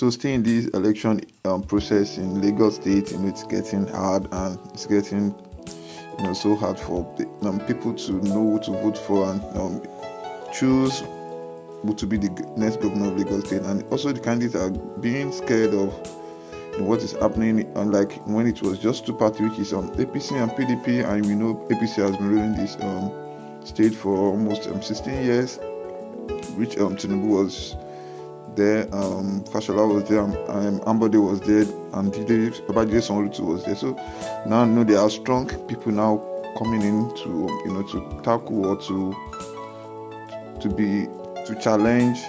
So staying in this election process in Lagos State, it's getting hard, and it's getting so hard for people to know who to vote for and choose who to be the next governor of Lagos State. And also the candidates are being scared of what is happening, unlike when it was just two parties, which is APC and PDP, and we know APC has been ruling this state for almost 16 years, which Tinubu was there, Fashola was there, Ambode was there, and Gov Sanwo-olu was there. So now there are strong people now coming in to tackle or to challenge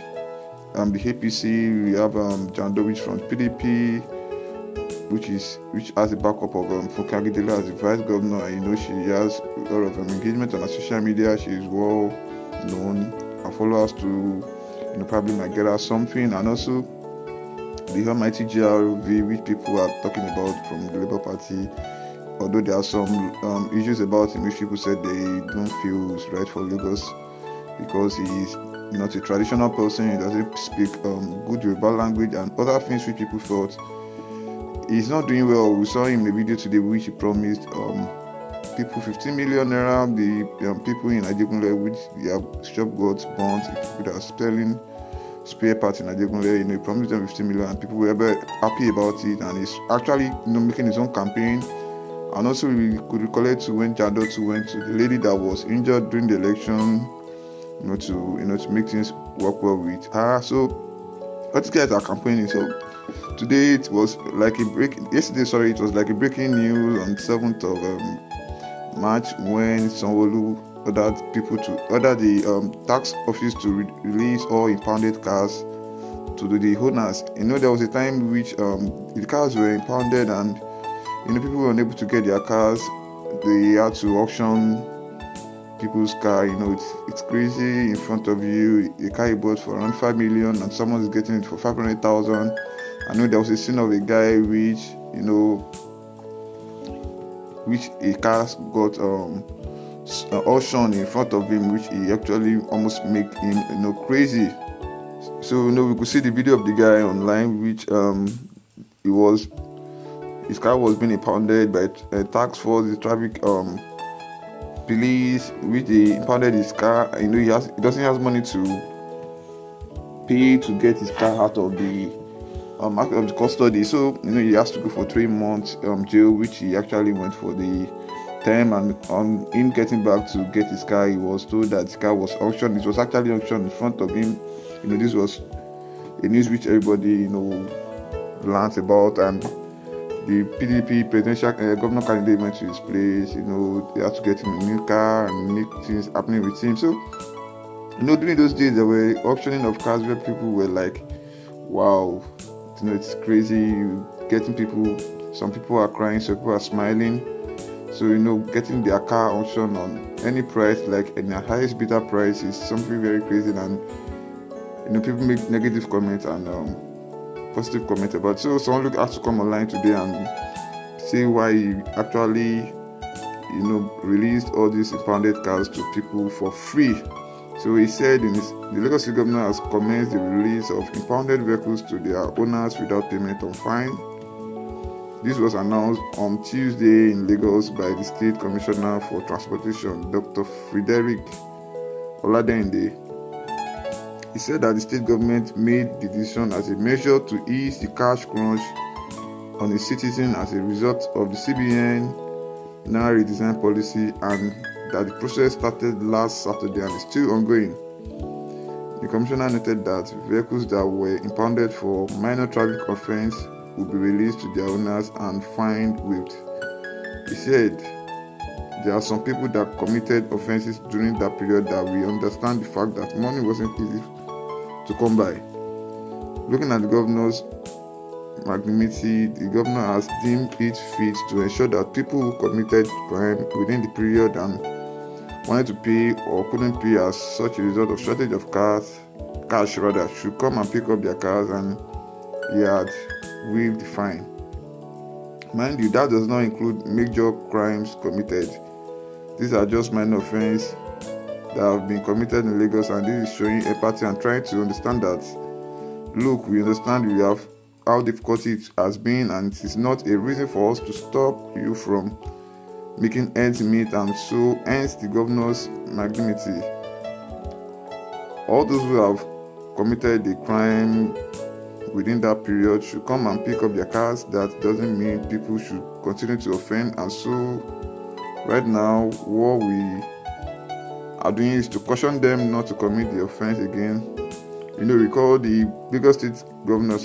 the APC. We have Jandowich from PDP, which has a backup of Fokagidele as the vice governor. And she has a lot of engagement on her social media. She is well known. Her followers to probably might get her something. And also the almighty GRV, which people are talking about from the Labour Party, although there are some issues about him which people said they don't feel is right for Lagos, because he is not a traditional person. He doesn't speak good Yoruba language and other things which people thought he's not doing well. We saw him in a video today which he promised people 15 million naira. The people in Ajegunle, which they have shop got bonds, people that are selling spare parts in Ajegunle, he promised them 15 million, and people were very happy about it. And he's actually making his own campaign. And also we could recollect when Jandowich went to the lady that was injured during the election, to make things work well with her. So all these guys are campaigning. So today it was like a breaking news on 7th of March, when Sanwo-olu ordered the tax office to release all impounded cars to the owners. There was a time which the cars were impounded, and people were unable to get their cars. They had to auction people's car. It's crazy. In front of you, a car you bought for around 5 million and someone is getting it for 500,000. I know there was a scene of a guy which a car got auctioned in front of him, which he actually almost make him crazy. So we could see the video of the guy online, which his car was being impounded by a tax force, the traffic police, which they impounded his car. He doesn't have money to pay to get his car out of the custody. So he has to go for 3 months jail, which he actually went for the term. And on him getting back to get his car, he was told that his car was auctioned. It was actually auctioned in front of him. This was a news which everybody learned about. And the PDP presidential governor candidate went to his place. They had to get him a new car and make things happening with him. So during those days there were auctioning of cars where people were like, wow, it's crazy. Getting people, some people are crying, some people are smiling. So getting their car auctioned on any price, like in the highest bidder price, is something very crazy. And people make negative comments and positive comments about it. So someone has to come online today and say why he actually released all these impounded cars to people for free. So he said the Lagos State governor has commenced the release of impounded vehicles to their owners without payment or fine. This was announced on Tuesday in Lagos by the State Commissioner for Transportation, Dr. Frederick Oladende. He said that the state government made the decision as a measure to ease the cash crunch on its citizens as a result of the CBN now redesign policy, and that the process started last Saturday and is still ongoing. The commissioner noted that vehicles that were impounded for minor traffic offence will be released to their owners and fined waived. He said there are some people that committed offences during that period that we understand the fact that money wasn't easy to come by. Looking at the governor's magnanimity, the governor has deemed it fit to ensure that people who committed crime within the period and wanted to pay or couldn't pay as such a result of shortage of cash should come and pick up their cars, and he had waived the fine. Mind you, that does not include major crimes committed. These are just minor offences that have been committed in Lagos, and this is showing empathy and trying to understand that, look, we understand we have how difficult it has been, and it is not a reason for us to stop you from making ends meet, and so hence the governor's magnanimity. All those who have committed a crime within that period should come and pick up their cars. That doesn't mean people should continue to offend, and so right now what we are doing is to caution them not to commit the offense again. Recall the Lagos State Governor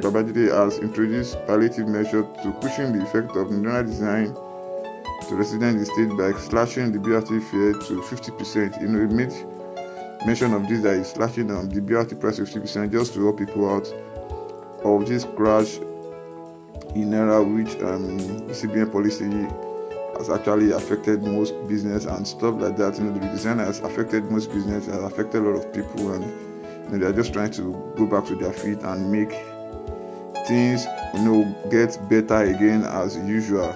Babajide has introduced palliative measures to cushion the effect of internal design to residents in the state by slashing the BRT fare to 50%. He made mention of this, that he's slashing the BRT price to 50% just to help people out of this crash in era which CBN policy has actually affected most business and stuff like that. The redesign has affected most business, has affected a lot of people, and they're just trying to go back to their feet and make things get better again as usual.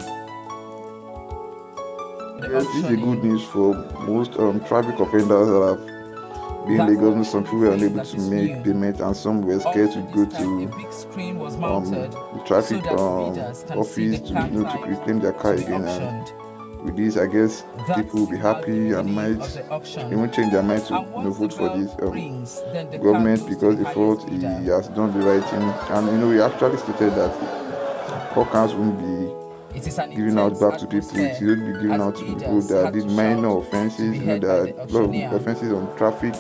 Yes, this is a good news for most traffic offenders that have been Lagos. Some people were unable to make payment, and some were scared to go to the traffic office to reclaim their car again. And with this, I guess people will be happy and might even change their mind to vote for this government, because they thought he has done the right thing. And we actually stated that all cars won't be given out back to people. It will be given out to people that did minor offenses. There are a lot of offenses on traffic.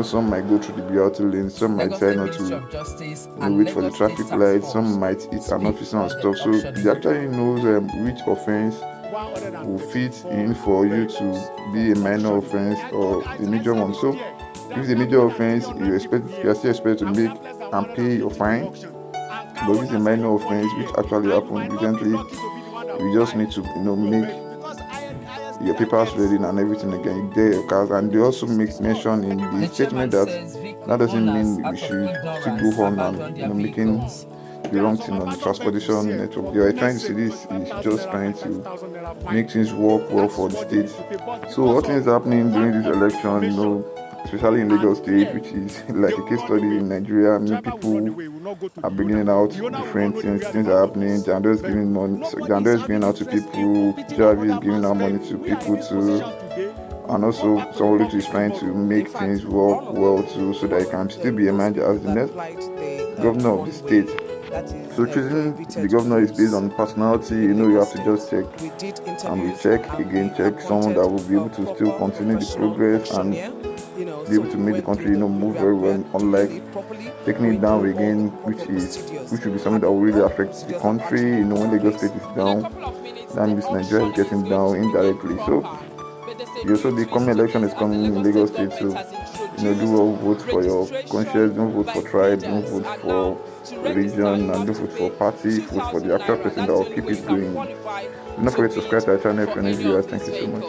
Some might go through the BRT lane, some might try not to wait for the traffic light, some might hit an officer and stuff. So they actually knows which offense will fit in for you to be a minor offense or a major one. So if it's a major offense, you are still expected to make and pay your fine. But if it's a minor offense, which actually happened recently, you just need to make your papers ready and everything again, there your cars. And they also make mention in the statement that doesn't mean we should still go on and making the wrong thing on the transportation network. They are trying to say this is just trying to make things work well for the state. So what is happening during this election, especially in Lagos State, which is like a case study in Nigeria. People are bringing out different things are happening. Jando is giving money, Jando is giving out to people, Javi is giving out money to people too, and also Sanwo-olu is trying to make things work well too, so that he can still be emerged as the next governor of the state. So choosing the governor is based on personality. You have to just check and check someone that will be able to still continue the progress and be able to make the country move very well, unlike taking it down again, which will be something that will really affect the country. When Lagos State is down, that means Nigeria is getting down indirectly. So the coming election is coming in Lagos State, so do well, vote for your conscience, don't vote for tribe, don't vote for religion, and don't vote for party, vote for the actual person that will keep it going. Do not forget to subscribe to our channel if you're new viewer. Thank you so much.